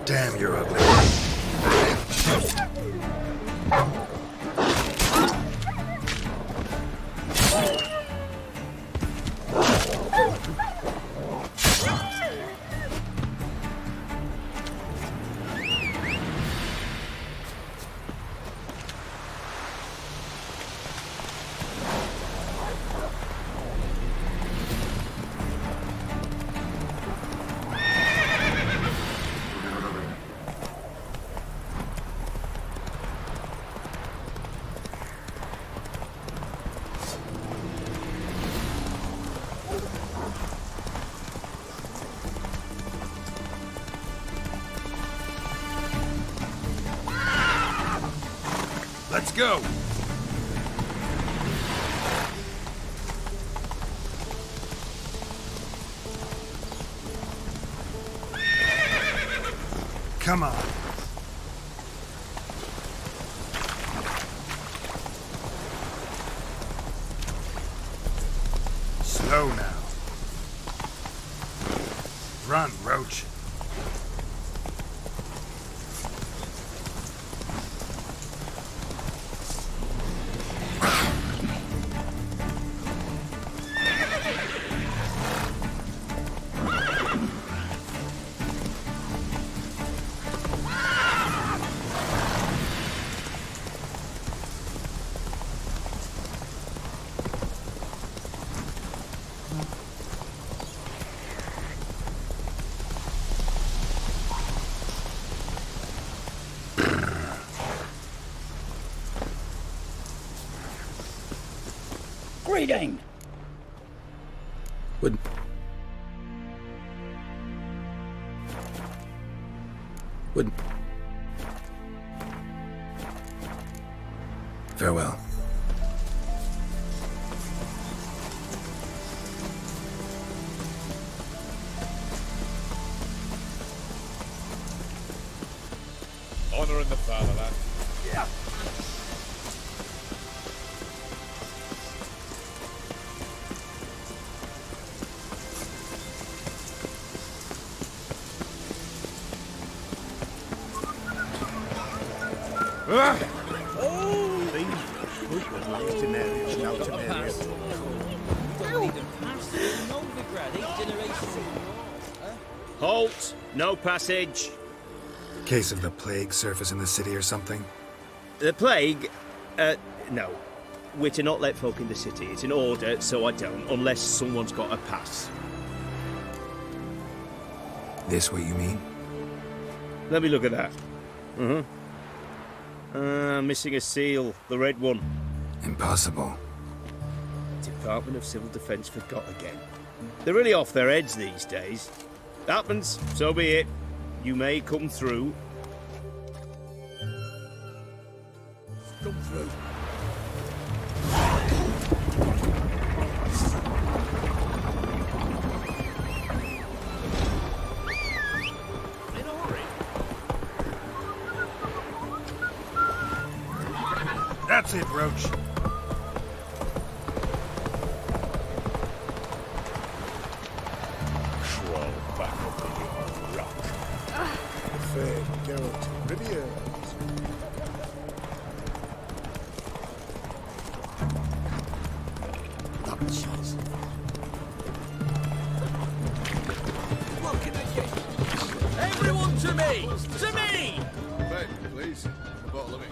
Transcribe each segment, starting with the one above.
Damn, you're ugly. Let's go! Come on. Slow now. Run, Roach. Greeting! Would... Farewell. Honor in the fatherland. Yeah. Halt! No passage! Case of the plague surface in the city or something? The plague? No. We're to not let folk in the city. It's an order, so I don't, unless someone's got a pass. This what you mean? Let me look at that. Missing a seal. The red one. Impossible. Department of Civil Defence forgot again. They're really off their heads these days. Happens, so be it. You may come through. Come through. In a hurry. That's it, Roach. Everyone to me! To me! Wait, please. A bottle of it.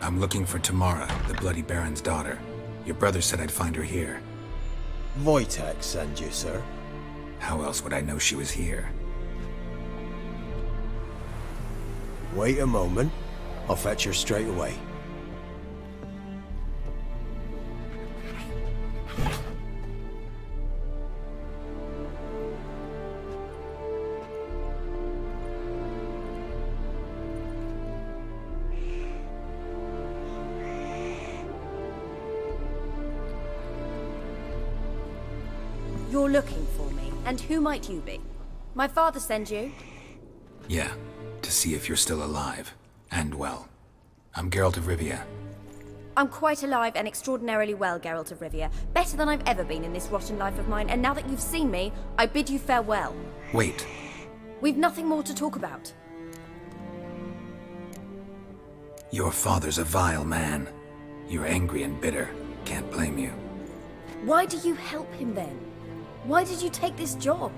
I'm looking for Tamara, the Bloody Baron's daughter. Your brother said I'd find her here. Wojtek send you, sir. How else would I know she was here? Wait a moment. I'll fetch her straight away. You're looking for me, and who might you be? My father send you? Yeah, to see if you're still alive. And well. I'm Geralt of Rivia. I'm quite alive and extraordinarily well, Geralt of Rivia. Better than I've ever been in this rotten life of mine, and now that you've seen me, I bid you farewell. Wait. We've nothing more to talk about. Your father's a vile man. You're angry and bitter. Can't blame you. Why do you help him then? Why did you take this job?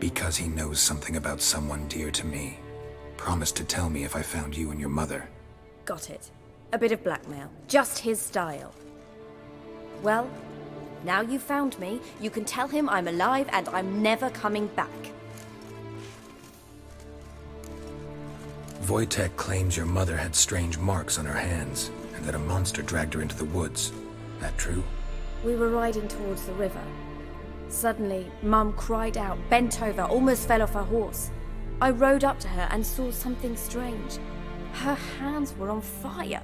Because he knows something about someone dear to me. Promised to tell me if I found you and your mother. Got it. A bit of blackmail. Just his style. Well, now you've found me, you can tell him I'm alive and I'm never coming back. Wojtek claims your mother had strange marks on her hands, and that a monster dragged her into the woods. That true? We were riding towards the river. Suddenly, Mum cried out, bent over, almost fell off her horse. I rode up to her and saw something strange. Her hands were on fire.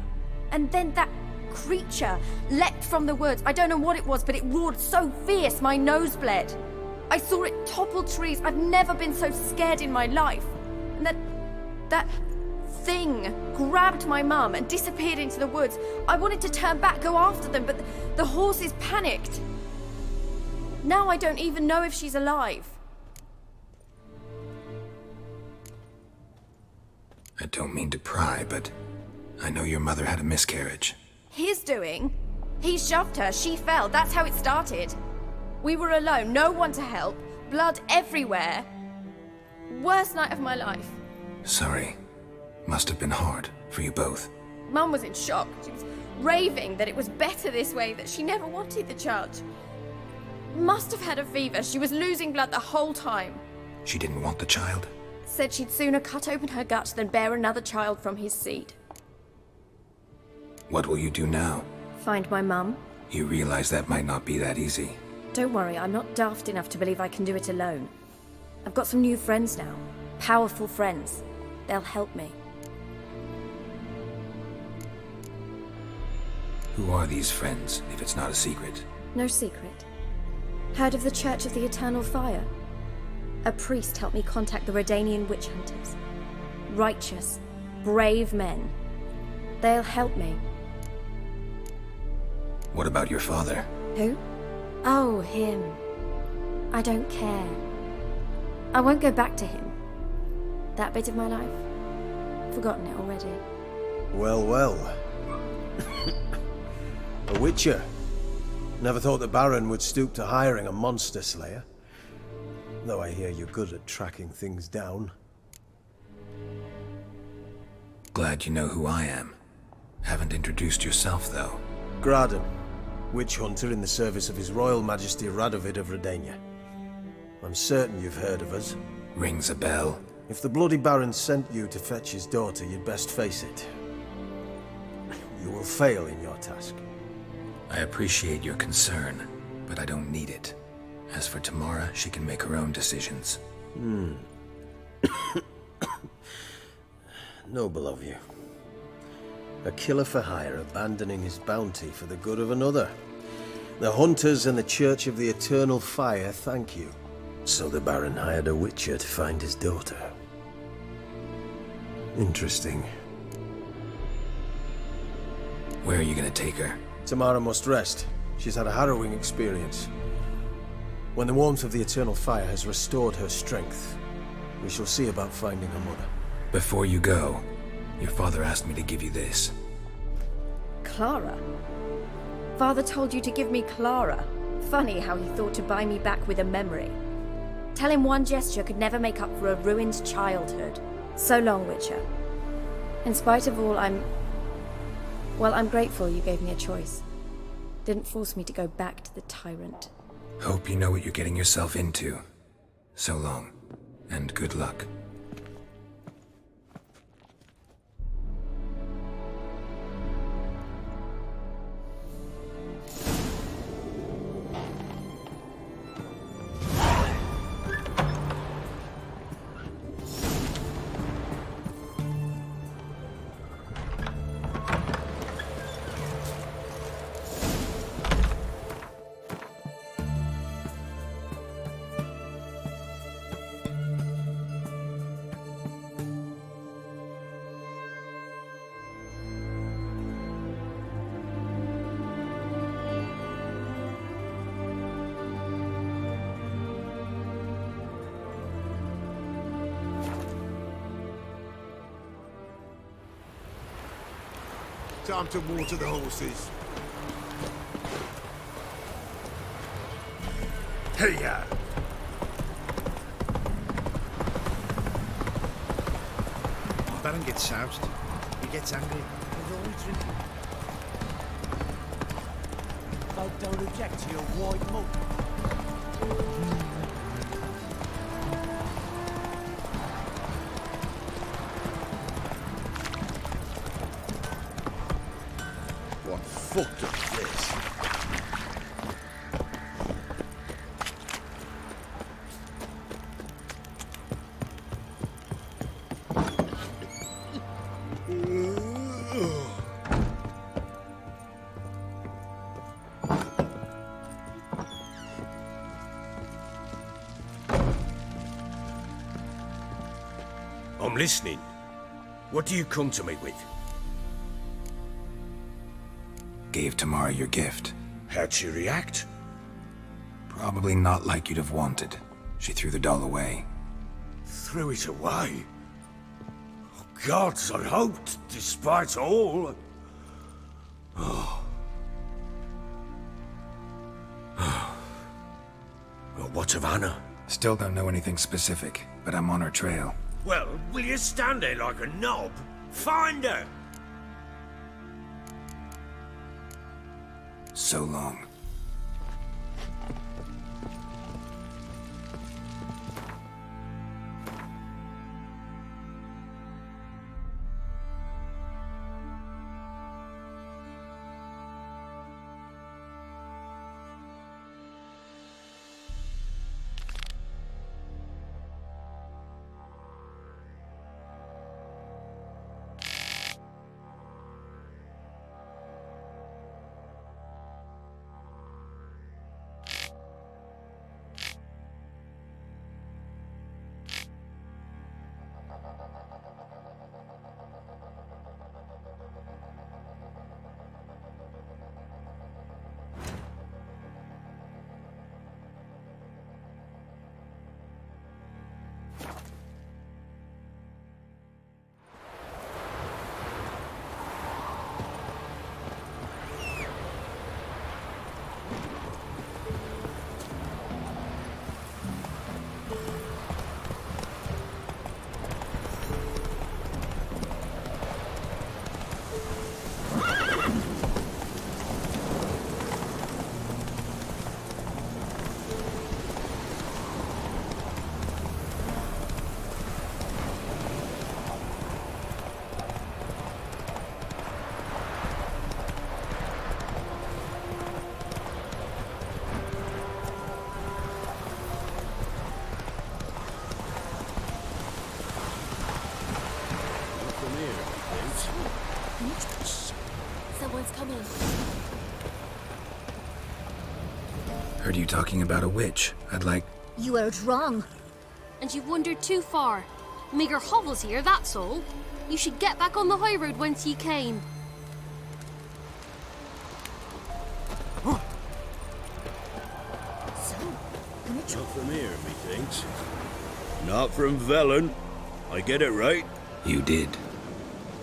And then that creature leapt from the woods. I don't know what it was, but it roared so fierce my nose bled. I saw it topple trees. I've never been so scared in my life. And that thing grabbed my mum and disappeared into the woods. I wanted to turn back, go after them, but the horses panicked. Now I don't even know if she's alive. I don't mean to pry, but I know your mother had a miscarriage. His doing? He shoved her, she fell, that's how it started. We were alone, no one to help, blood everywhere. Worst night of my life. Sorry. Must have been hard for you both. Mum was in shock. She was raving that it was better this way, that she never wanted the child. Must have had a fever. She was losing blood the whole time. She didn't want the child? Said she'd sooner cut open her gut than bear another child from his seed. What will you do now? Find my mum. You realize that might not be that easy. Don't worry, I'm not daft enough to believe I can do it alone. I've got some new friends now. Powerful friends. They'll help me. Who are these friends, if it's not a secret? No secret. Heard of the Church of the Eternal Fire? A priest helped me contact the Redanian witch hunters. Righteous, brave men. They'll help me. What about your father? Who? Oh, him. I don't care. I won't go back to him. That bit of my life? Forgotten it already. Well, well. A witcher. Never thought the Baron would stoop to hiring a monster slayer. Though I hear you're good at tracking things down. Glad you know who I am. Haven't introduced yourself, though. Graden, witch hunter in the service of His Royal Majesty Radovid of Redania. I'm certain you've heard of us. Rings a bell. If the Bloody Baron sent you to fetch his daughter, you'd best face it. You will fail in your task. I appreciate your concern, but I don't need it. As for Tamara, she can make her own decisions. Noble of you. A killer for hire abandoning his bounty for the good of another. The hunters and the Church of the Eternal Fire thank you. So the Baron hired a witcher to find his daughter. Interesting. Where are you gonna take her? Tamara must rest. She's had a harrowing experience. When the warmth of the Eternal Fire has restored her strength, we shall see about finding her mother. Before you go, your father asked me to give you this. Clara? Father told you to give me Clara. Funny how he thought to buy me back with a memory. Tell him one gesture could never make up for a ruined childhood. So long, Witcher. In spite of all, I'm grateful you gave me a choice. Didn't force me to go back to the tyrant. Hope you know what you're getting yourself into. So long, and good luck. Time to water the horses. Hey-ya! Baron gets soused. He gets angry. He's always drinking. Folk don't object to your white mug. What fucked up this? I'm listening. What do you come to me with? Gave Tamara your gift. How'd she react? Probably not like you'd have wanted. She threw the doll away. Threw it away? Oh, gods, I hoped, despite all. Well, what of Anna? Still don't know anything specific, but I'm on her trail. Well, will you stand there like a knob? Find her! So long. Someone's coming. Heard you talking about a witch. I'd like... You heard wrong. And you've wandered too far. Meager hovels here, that's all. You should get back on the high road whence ye came. So, can we Not from here, methinks. Not from Velen. I get it right. You did.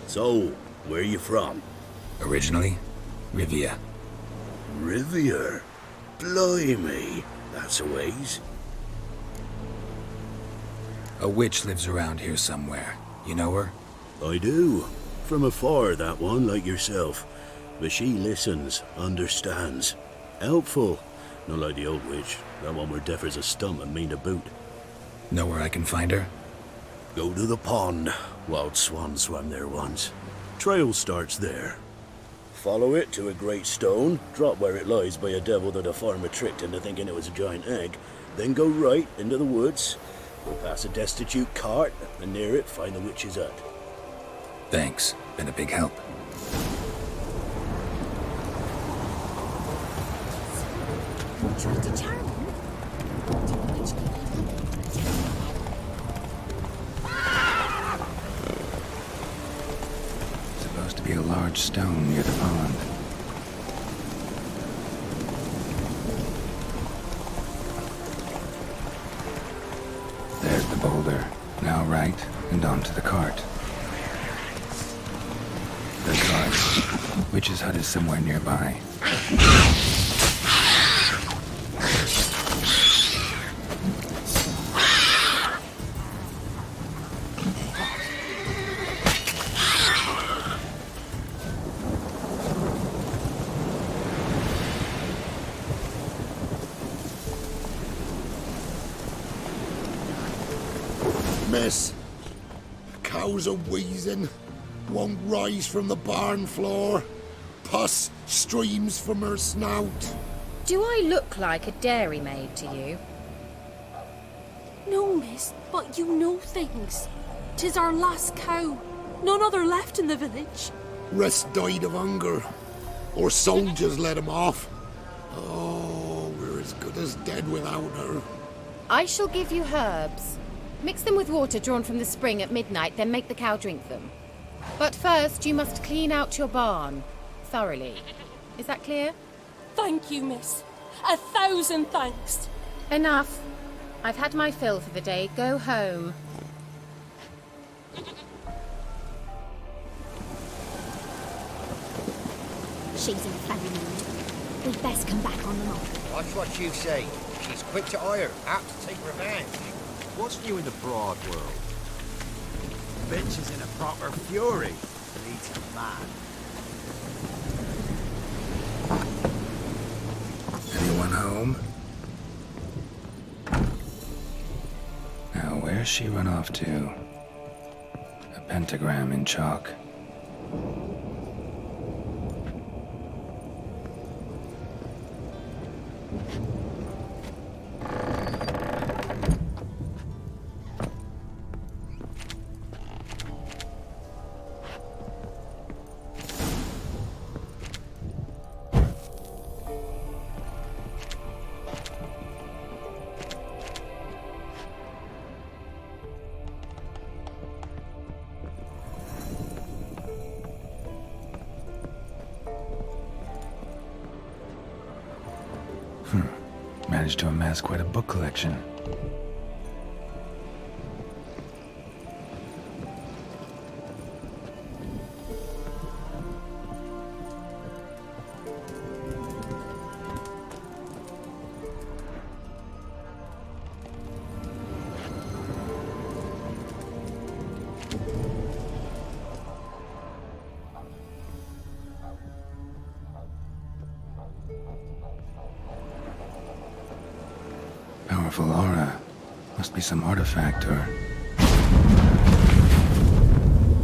So, where you from? Originally, Rivia. Rivia? Blimey. That's a ways. A witch lives around here somewhere. You know her? I do. From afar, that one, like yourself. But she listens, understands. Helpful. Not like the old witch. That one were deaf as a stump and mean to boot. Know where I can find her? Go to the pond. Wild swan swam there once. Trail starts there. Follow it to a great stone, drop where it lies by a devil that a farmer tricked into thinking it was a giant egg, then go right into the woods, go past a destitute cart, and near it find the witch's hut. Thanks. Been a big help. try to charm him? Supposed to be a large stone near the pond. There's the boulder. Now right, and onto the cart. The cart. Witch's hut is somewhere nearby. Miss, cows are wheezing, won't rise from the barn floor. Pus streams from her snout. Do I look like a dairymaid to you? No, miss, but you know things. 'Tis our last cow. None other left in the village. Rest died of hunger, or soldiers let him off. Oh, we're as good as dead without her. I shall give you herbs. Mix them with water drawn from the spring at midnight, then make the cow drink them. But first, you must clean out your barn. Thoroughly. Is that clear? Thank you, miss. 1,000 thanks. Enough. I've had my fill for the day. Go home. She's in a funny mood. We'd best come back on the mob. Watch what you say. She's quick to ire, apt to take revenge. What's new in the broad world? Bitch is in a proper fury. Leads him mad. Anyone home? Now, where's she run off to? A pentagram in chalk. Managed to amass quite a book collection. Powerful aura. Must be some artifact or...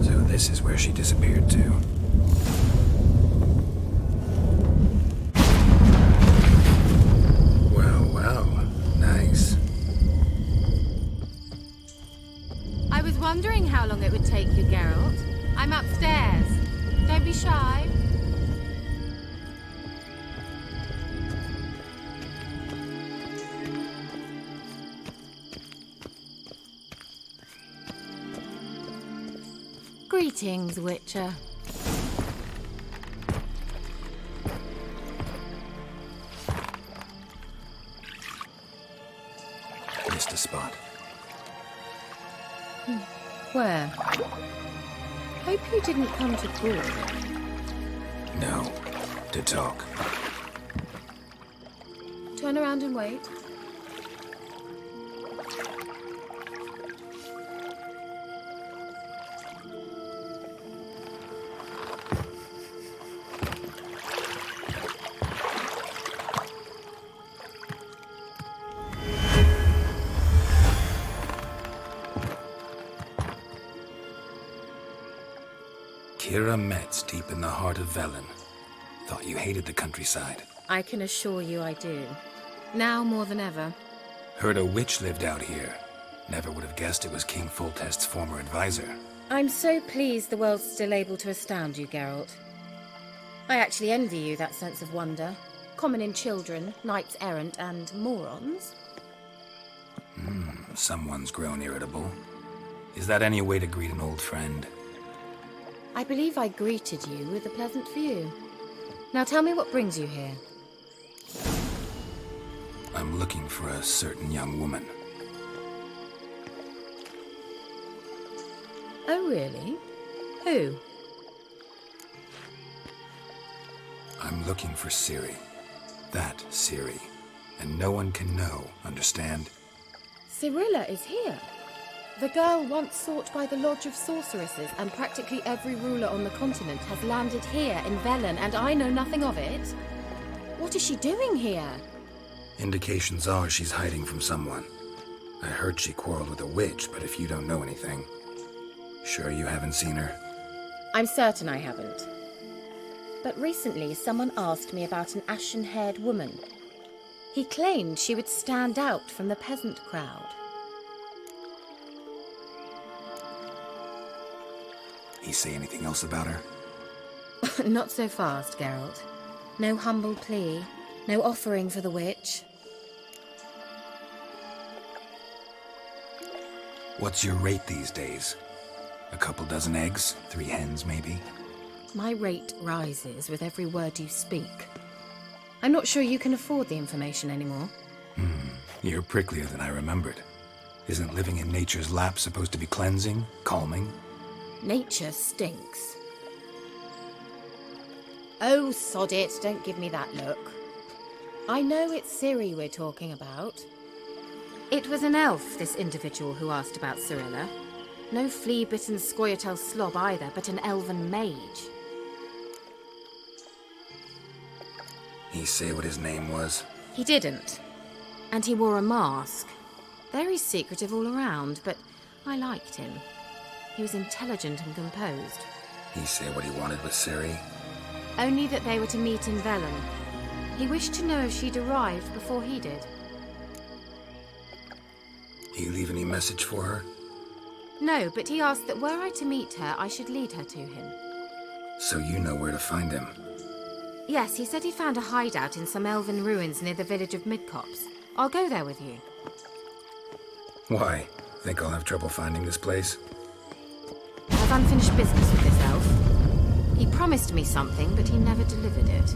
So this is where she disappeared to. Well, well. Nice. I was wondering how long it would take you, Geralt. I'm upstairs. Don't be shy. Greetings, Witcher. Missed a spot. Where? Hope you didn't come to Gaul. No. To talk. Turn around and wait. Kira Metz, deep in the heart of Velen. Thought you hated the countryside. I can assure you I do. Now more than ever. Heard a witch lived out here. Never would have guessed it was King Foltest's former advisor. I'm so pleased the world's still able to astound you, Geralt. I actually envy you that sense of wonder. Common in children, knights errant, and morons. Someone's grown irritable. Is that any way to greet an old friend? I believe I greeted you with a pleasant view. Now tell me what brings you here. I'm looking for a certain young woman. Oh, really? Who? looking for Ciri. That Ciri. And no one can know, understand? Cirilla is here. The girl once sought by the Lodge of Sorceresses, and practically every ruler on the continent has landed here in Velen, and I know nothing of it. What is she doing here? Indications are she's hiding from someone. I heard she quarreled with a witch, but if you don't know anything... Sure you haven't seen her? I'm certain I haven't. But recently someone asked me about an ashen-haired woman. He claimed she would stand out from the peasant crowd. He say anything else about her? Not so fast, Geralt. No humble plea, no offering for the witch. What's your rate these days? A couple dozen eggs? 3 hens, maybe? My rate rises with every word you speak. I'm not sure you can afford the information anymore. You're pricklier than I remembered. Isn't living in nature's lap supposed to be cleansing, calming? Nature stinks. Oh, sod it, don't give me that look. I know it's Ciri we're talking about. It was an elf, this individual who asked about Cirilla. No flea-bitten Scoia'tael slob either, but an elven mage. He say what his name was? He didn't. And he wore a mask. Very secretive all around, but I liked him. He was intelligent and composed. He say what he wanted with Ciri? Only that they were to meet in Velen. He wished to know if she'd arrived before he did. He leave any message for her? No, but he asked that were I to meet her, I should lead her to him. So you know where to find him? Yes, he said he found a hideout in some elven ruins near the village of Midcopse. I'll go there with you. Why? Think I'll have trouble finding this place? I've unfinished business with this elf. He promised me something, but he never delivered it.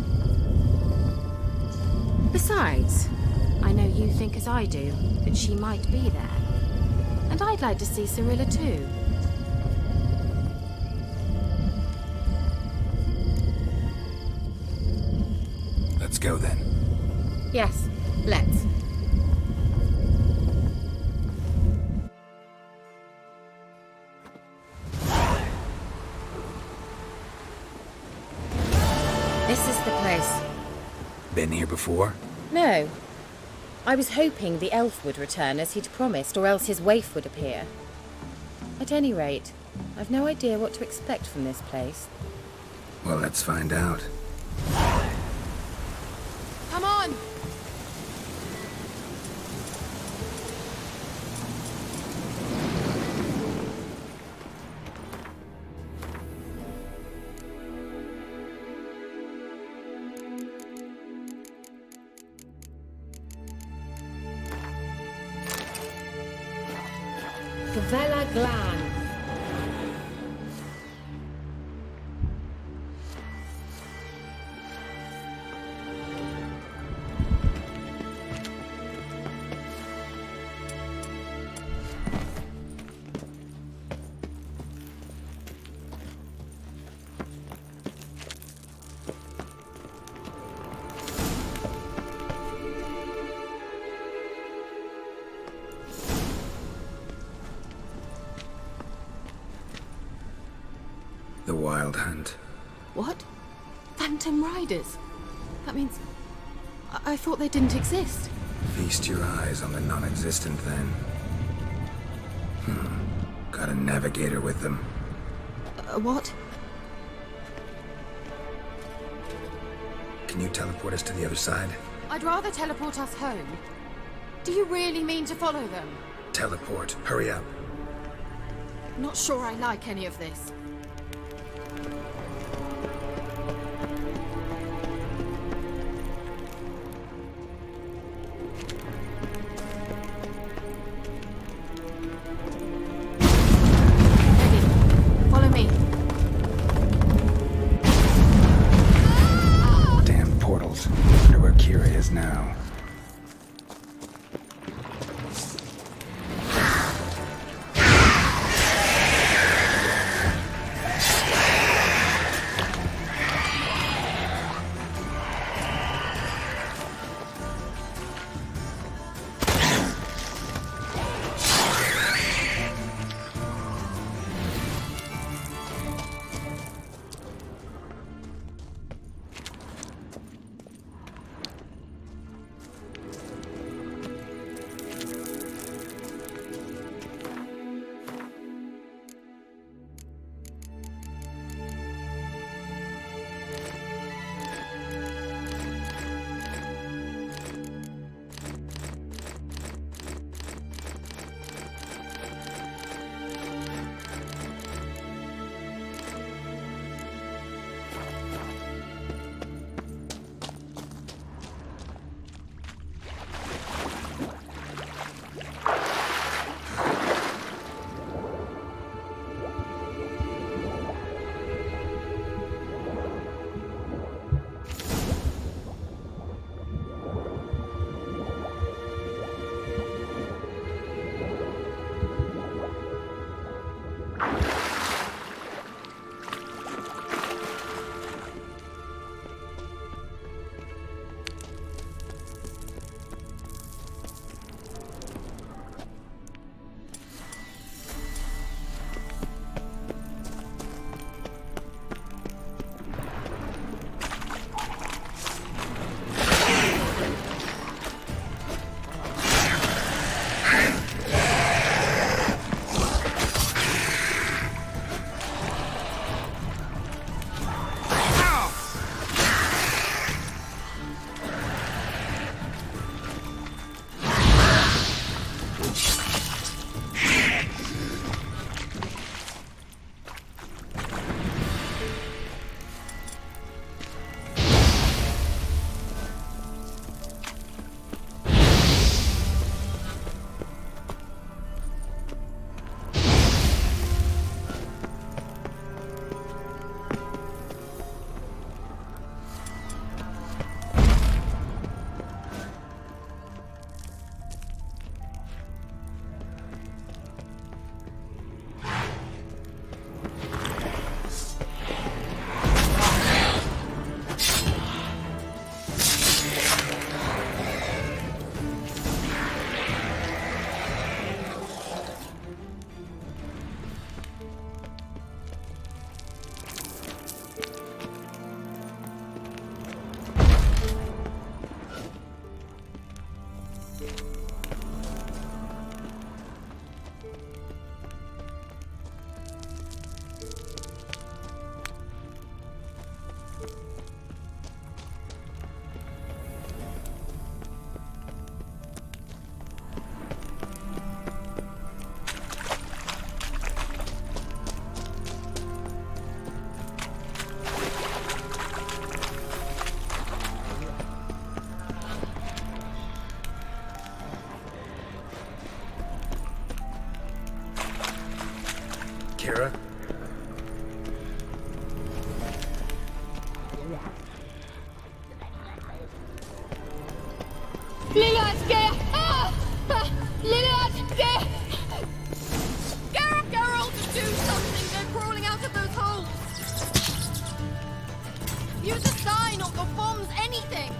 Besides, I know you think as I do, that she might be there. And I'd like to see Cirilla too. Let's go then. Yes, let's. This is the place. Been here before? No. I was hoping the elf would return as he'd promised, or else his waif would appear. At any rate, I've no idea what to expect from this place. Well, let's find out. Come on! Vela Glan. The Wild Hunt. What? Phantom Riders? That means... I thought they didn't exist. Feast your eyes on the non-existent, then. Got a navigator with them. What? Can you teleport us to the other side? I'd rather teleport us home. Do you really mean to follow them? Teleport. Hurry up. Not sure I like any of this. Now. Geralt, do something! They're crawling out of those holes! Use a sign or bombs, anything!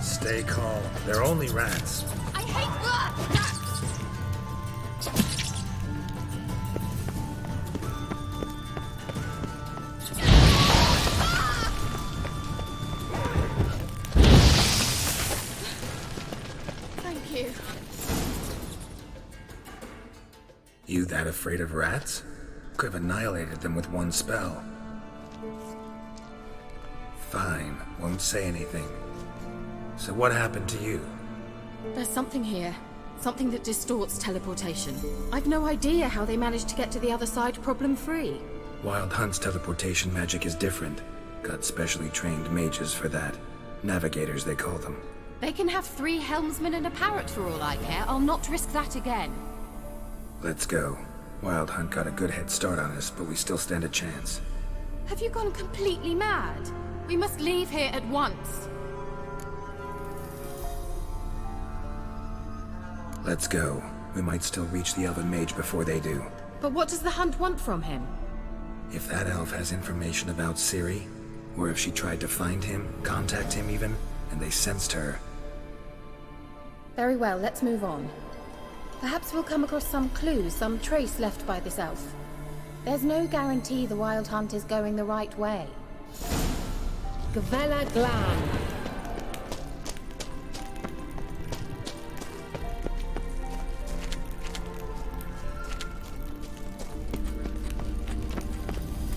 Stay calm. They're only rats. I hate rats! Thank you. You that afraid of rats? Could have annihilated them with one spell. Fine, won't say anything. So what happened to you? There's something here. Something that distorts teleportation. I've no idea how they managed to get to the other side problem-free. Wild Hunt's teleportation magic is different. Got specially trained mages for that. Navigators, they call them. They can have 3 helmsmen and a parrot for all I care. I'll not risk that again. Let's go. Wild Hunt got a good head start on us, but we still stand a chance. Have you gone completely mad? We must leave here at once. Let's go. We might still reach the elven mage before they do. But what does the Hunt want from him? If that elf has information about Ciri, or if she tried to find him, contact him even, and they sensed her. Very well, let's move on. Perhaps we'll come across some clue, some trace left by this elf. There's no guarantee the Wild Hunt is going the right way. Gavella Glan.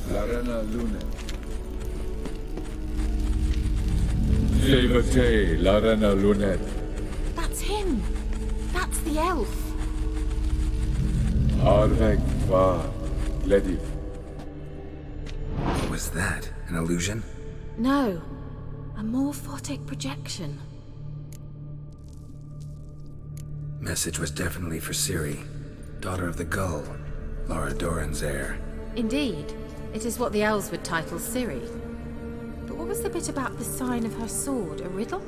Larena Lunet. Silvate, Larena Lunet. That's him! That's the elf! Arvek va Lediv. What was that? An illusion? No. A morphotic projection. Message was definitely for Ciri, daughter of the Gull, Lara Doran's heir. Indeed. It is what the elves would title Ciri. But what was the bit about the sign of her sword? A riddle?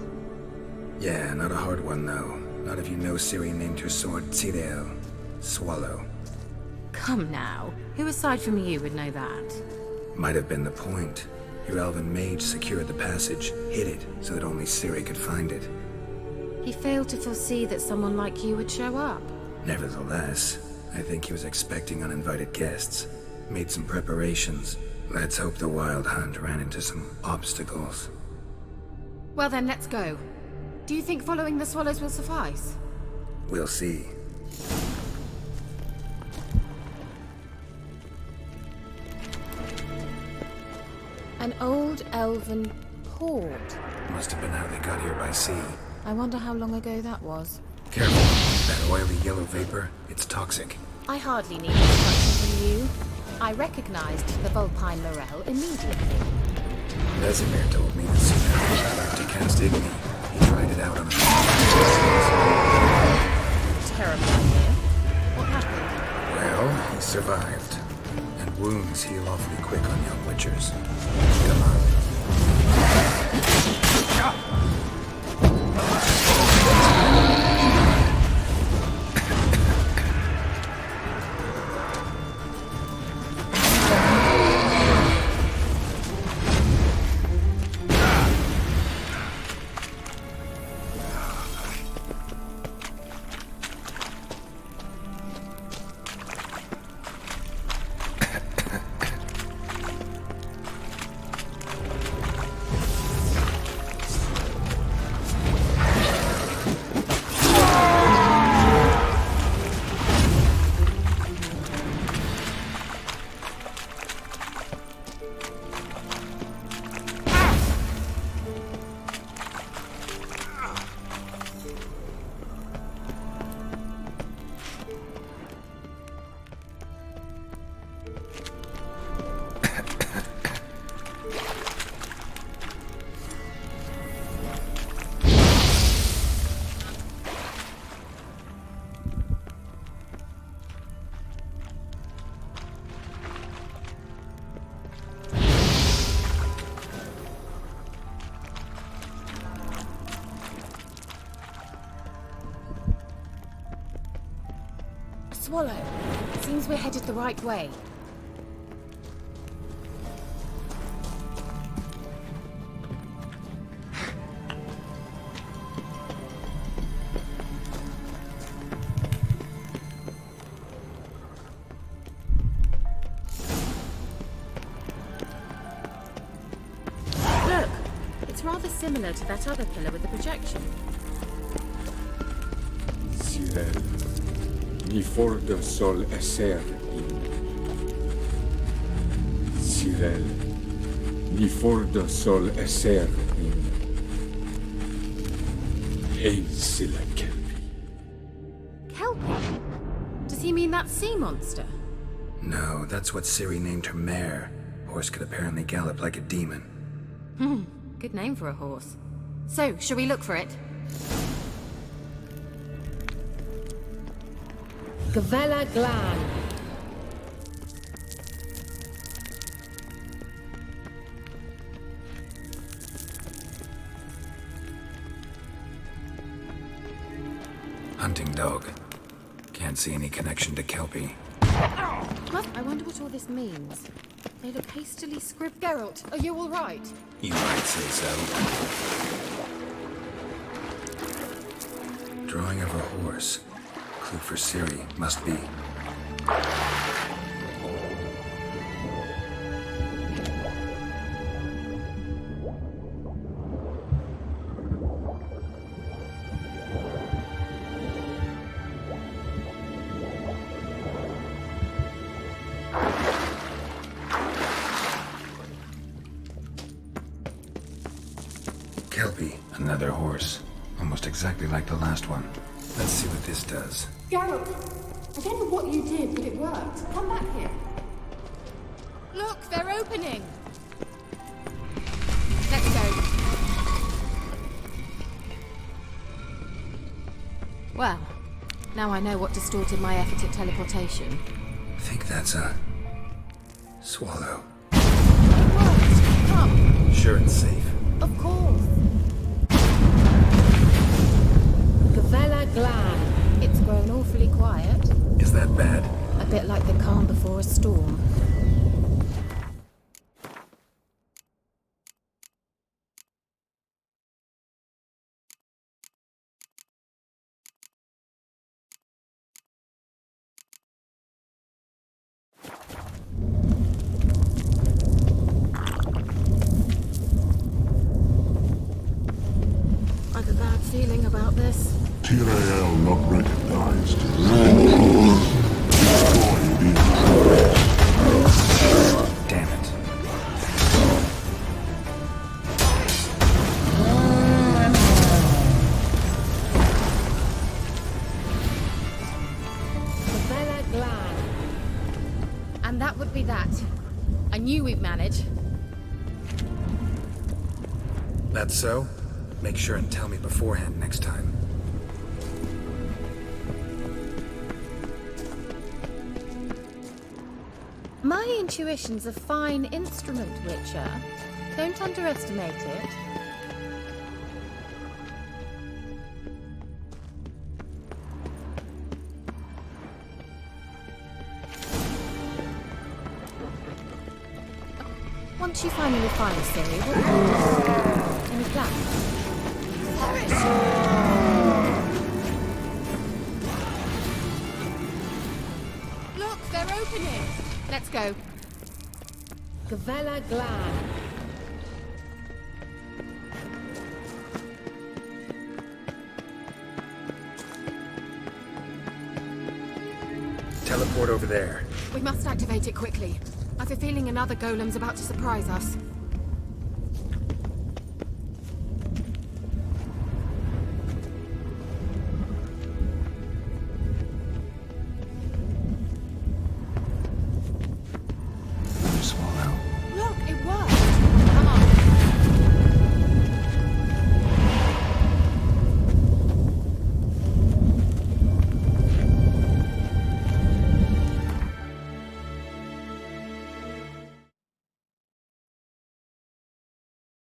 Yeah, not a hard one though. Not if you know Ciri named her sword Ciri, swallow. Come now. Who aside from you would know that? Might have been the point. Your elven mage secured the passage, hid it, so that only Ciri could find it. He failed to foresee that someone like you would show up. Nevertheless, I think he was expecting uninvited guests. Made some preparations. Let's hope the Wild Hunt ran into some obstacles. Well then, let's go. Do you think following the swallows will suffice? We'll see. An old elven port. Must have been how they got here by sea. I wonder how long ago that was. Careful. That oily yellow vapor, it's toxic. I hardly need instruction from you. I recognized the Vulpine Morel immediately. Vesemir told me that soon after he learned to cast Igni, he tried it out on a Terrible idea. What happened? Well, he survived. And wounds heal awfully quick on young witchers. Come on. Swallow. Seems we're headed the right way. Look! It's rather similar to that other pillar with the projection. Cyril, ni fordo sol esser in. Cyril, ni fordo sol esser in. Ein silla kelpi. Kelpie? Does he mean that sea monster? No, that's what Ciri named her mare. Horse could apparently gallop like a demon. Good name for a horse. So, shall we look for it? Gavella Glan. Hunting dog. Can't see any connection to Kelpie. I wonder what all this means. They look hastily scribbled. Geralt, are you all right? You might say so. Drawing of a horse. Clue for Ciri must be. Kelpie, another horse. Almost exactly like the last one. Let's see what this does. Geralt, I don't know what you did, but it worked. Come back here. Look, they're opening! Let's go. Well, now I know what distorted my effort at teleportation. I think that's a swallow. It worked! Come! Sure it's safe. Of course. Gavella Glan. It's grown awfully quiet. Is that bad? A bit like the calm before a storm. I have a bad feeling about this. TRL not recognized. Damn it. Gavella Glan. And that would be that. I knew we'd manage. That's so? Make sure and tell me beforehand next time. My intuition's a fine instrument, Witcher. Don't underestimate it. Once you finally find Ciri, what will you do? Any plans? Look, they're opening! Let's go. Gavella Glan. Teleport over there. We must activate it quickly. I've a feeling another golem's about to surprise us.